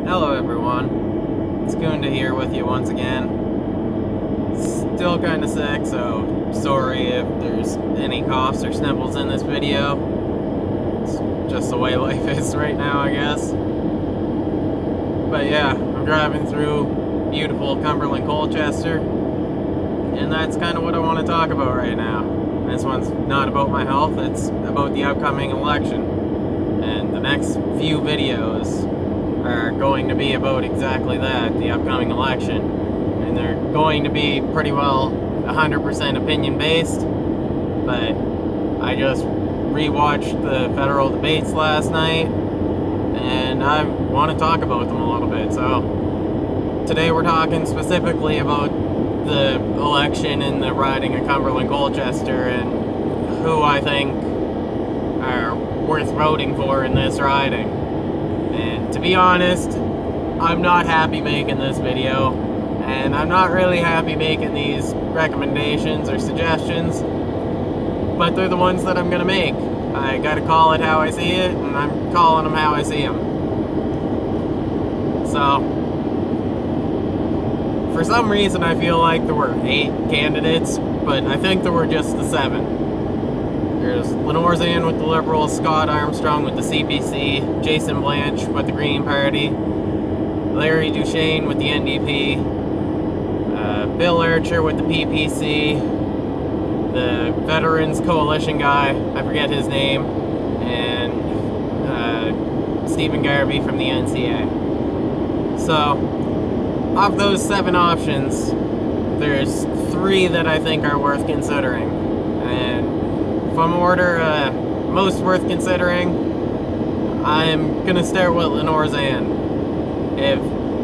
Hello everyone, it's Gunda here with you once again. Still kinda sick, so sorry if there's any coughs or sniffles in this video. It's just the way life is right now, I guess. But yeah, I'm driving through beautiful Cumberland-Colchester, and that's kind of what I want to talk about right now. This one's not about my health, it's about the upcoming election. And the next few videos are going to be about exactly that, the upcoming election. And they're going to be pretty well 100% opinion based, but I just rewatched the federal debates last night and I want to talk about them a little bit. So today we're talking specifically about the election in the riding of Cumberland-Colchester and who I think are worth voting for in this riding. And to be honest, I'm not happy making this video, and I'm not really happy making these recommendations or suggestions, but they're the ones that I'm gonna make. I gotta call it how I see it, and I'm calling them how I see them. So, for some reason I feel like there were 8 candidates, but I think there were just the 7. There's Elxn43 with the Liberals, Scott Armstrong with the CPC, Jason Blanch with the Green Party, Larry Duchesne with the NDP, Bill Elxn43 with the PPC, the Veterans Coalition guy, I forget his name, and Stephen Garvey from the NCA. So, of those 7 options, there's 3 that I think are worth considering. And from order most worth considering, I'm gonna start with Elxn43. If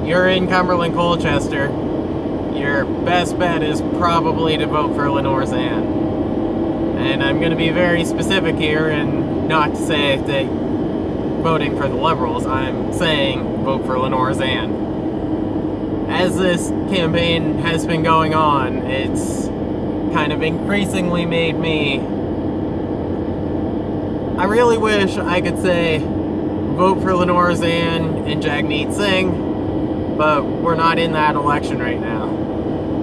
you're in Cumberland-Colchester, your best bet is probably to vote for Elxn43. And I'm gonna be very specific here and not to say that voting for the Liberals, I'm saying vote for Elxn43. As this campaign has been going on, it's kind of increasingly made me... I really wish I could say vote for Elxn43 and Jagmeet Singh, but we're not in that election right now.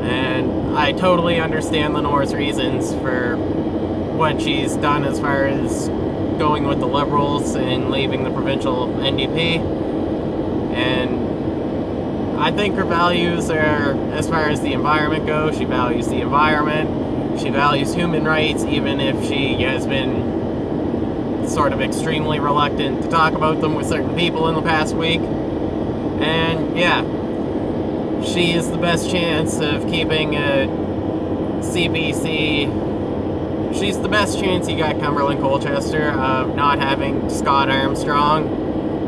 And I totally understand Lenore's reasons for what she's done as far as going with the Liberals and leaving the provincial NDP. And I think her values are, as far as the environment goes, she values the environment, she values human rights, even if she has been sort of extremely reluctant to talk about them with certain people in the past week. And yeah, she is the best chance of keeping a CPC. She's the best chance you got Cumberland-Colchester of not having Scott Armstrong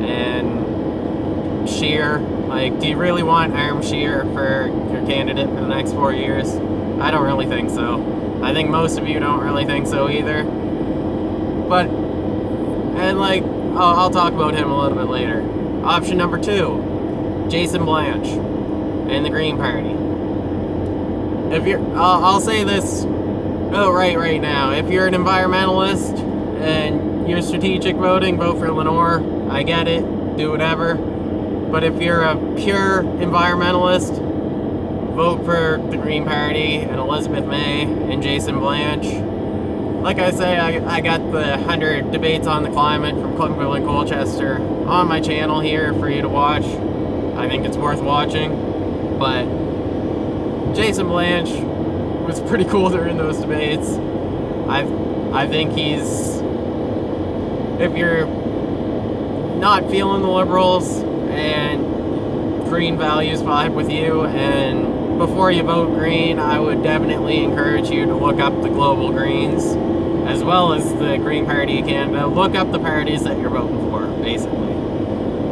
and Scheer. Like, do you really want Scheer for your candidate for the next 4 years? I don't really think so. I think most of you don't really think so either. But, and like, I'll talk about him a little bit later. Option number 2, Jason Blanch and the Green Party. If you're, I'll say this right now. If you're an environmentalist and you're strategic voting, vote for Lenore. I get it. Do whatever. But if you're a pure environmentalist, vote for the Green Party and Elizabeth May and Jason Blanch. Like I say, I got the 100 debates on the climate from Cumberland-Colchester on my channel here for you to watch. I think it's worth watching. But Jason Blanch was pretty cool during those debates. I think he's... If you're not feeling the Liberals and green values vibe with you, and before you vote green, I would definitely encourage you to look up the Global Greens as well as the Green Party of Canada. Look up the parties that you're voting for, basically.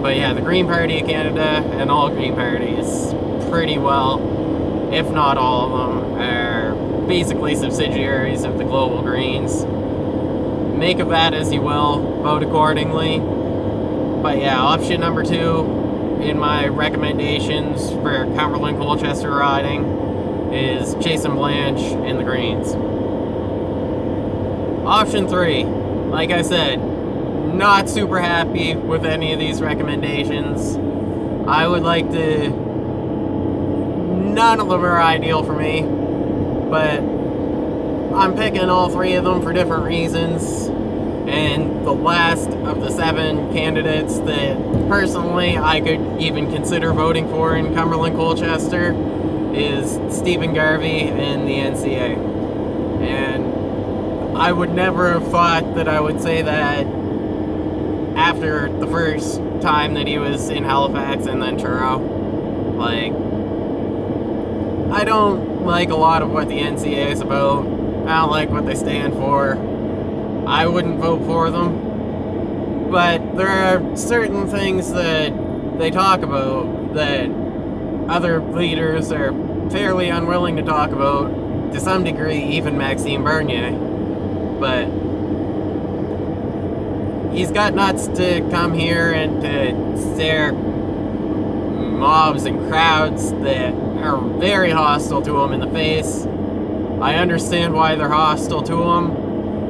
But yeah, the Green Party of Canada and all green parties pretty well, if not all of them, are basically subsidiaries of the Global Greens. Make of that as you will, vote accordingly. But yeah, option number 2 in my recommendations for Cumberland-Colchester riding is Jason Blanch and the Greens. Option 3, like I said, not super happy with any of these recommendations. I would like to... None of them are ideal for me, but I'm picking all three of them for different reasons. And the last of the 7 candidates that personally I could even consider voting for in Cumberland-Colchester is Stephen Garvey and the NCA. And I would never have thought that I would say that after the first time that he was in Halifax and then Truro. Like, I don't like a lot of what the NCA is about. I don't like what they stand for. I wouldn't vote for them. But there are certain things that they talk about that other leaders are fairly unwilling to talk about, to some degree, even Maxime Bernier. But he's got nuts to come here and to stare mobs and crowds that are very hostile to him in the face. I understand why they're hostile to him.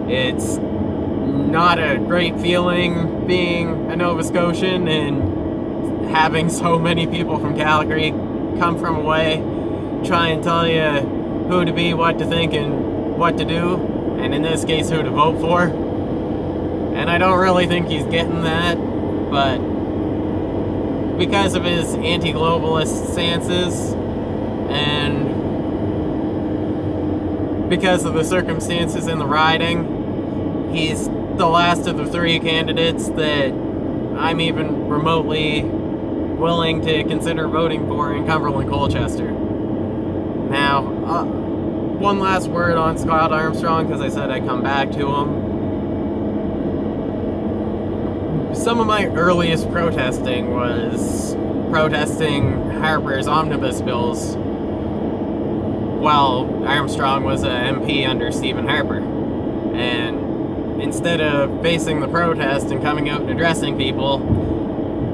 It's not a great feeling being a Nova Scotian and having so many people from Calgary come from away, try and tell you who to be, what to think, and what to do, and in this case, who to vote for. And I don't really think he's getting that, but because of his anti-globalist stances, and because of the circumstances in the riding, he's the last of the 3 candidates that I'm even remotely willing to consider voting for in Cumberland-Colchester. Now, one last word on Scott Armstrong, because I said I'd come back to him. Some of my earliest protesting was protesting Harper's omnibus bills while Armstrong was a MP under Stephen Harper. And instead of facing the protest and coming out and addressing people,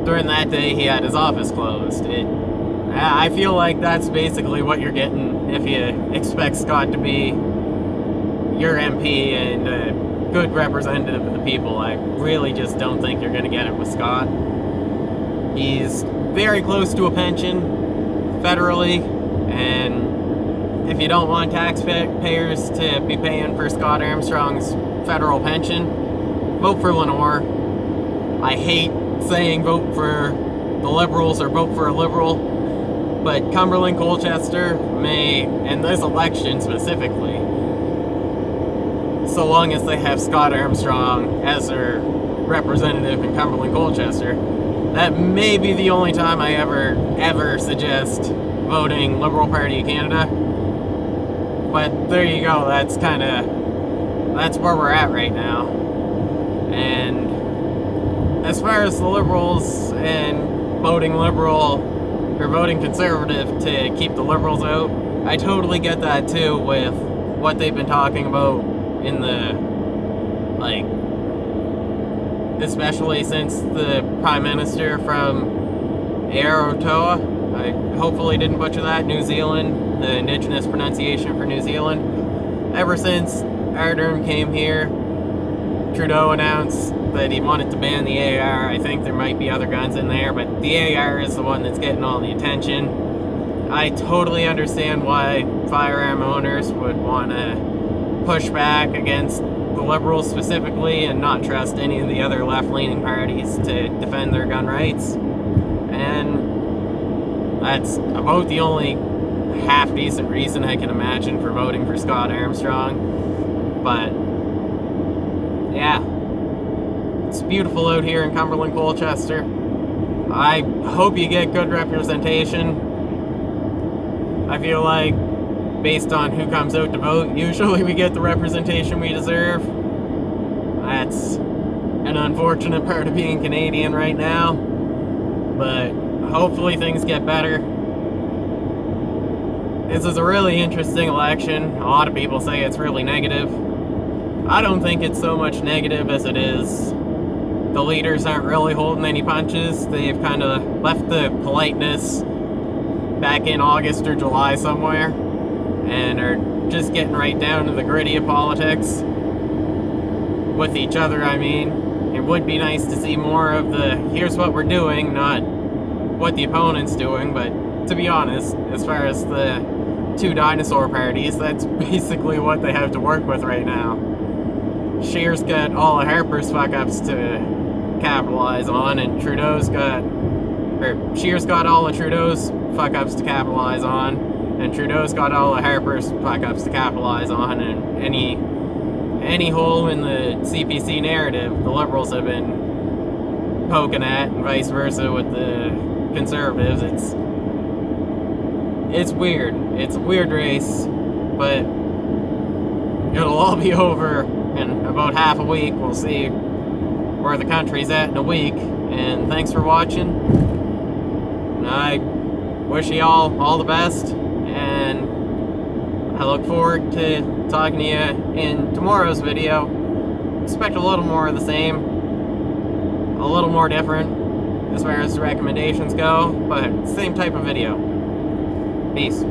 during that day he had his office closed. I feel like that's basically what you're getting if you expect Scott to be your MP and a good representative of the people. I really just don't think you're going to get it with Scott. He's very close to a pension federally, and if you don't want taxpayers to be paying for Scott Armstrong's federal pension, vote for Lenore. I hate saying vote for the Liberals or vote for a Liberal, but Cumberland-Colchester may, and this election specifically, so long as they have Scott Armstrong as their representative in Cumberland-Colchester, that may be the only time I ever suggest voting Liberal Party of Canada. But there you go, that's where we're at right now. And as far as the Liberals and voting Liberal or voting Conservative to keep the Liberals out, I totally get that too with what they've been talking about in the, like, especially since the Prime Minister from Aotearoa, I hopefully didn't butcher that, New Zealand, the Indigenous pronunciation for New Zealand. Ever since Ardern came here, Trudeau announced that he wanted to ban the AR. I think there might be other guns in there, but the AR is the one that's getting all the attention. I totally understand why firearm owners would want to push back against the Liberals specifically and not trust any of the other left-leaning parties to defend their gun rights. And that's about the only half-decent reason I can imagine for voting for Scott Armstrong. But yeah, it's beautiful out here in Cumberland-Colchester. I hope you get good representation. I feel like, based on who comes out to vote, usually we get the representation we deserve. That's an unfortunate part of being Canadian right now, but hopefully things get better. This is a really interesting election. A lot of people say it's really negative. I don't think it's so much negative as it is the leaders aren't really holding any punches. They've kind of left the politeness back in August or July somewhere and are just getting right down to the gritty of politics with each other. I mean, it would be nice to see more of the here's what we're doing, not what the opponent's doing, but to be honest, as far as the two dinosaur parties, that's basically what they have to work with right now. Scheer's got all of Harper's fuck-ups to capitalize on, and Scheer's got all of Trudeau's fuck-ups to capitalize on, and Trudeau's got all of Harper's fuck-ups to capitalize on, and any hole in the CPC narrative the Liberals have been poking at, and vice versa with the Conservatives. It's weird. It's a weird race, but it'll all be over in about half a week. We'll see where the country's at in a week, and thanks for watching. And I wish you all the best, and I look forward to talking to you in tomorrow's video. Expect a little more of the same, a little more different as far as recommendations go, but same type of video. Peace.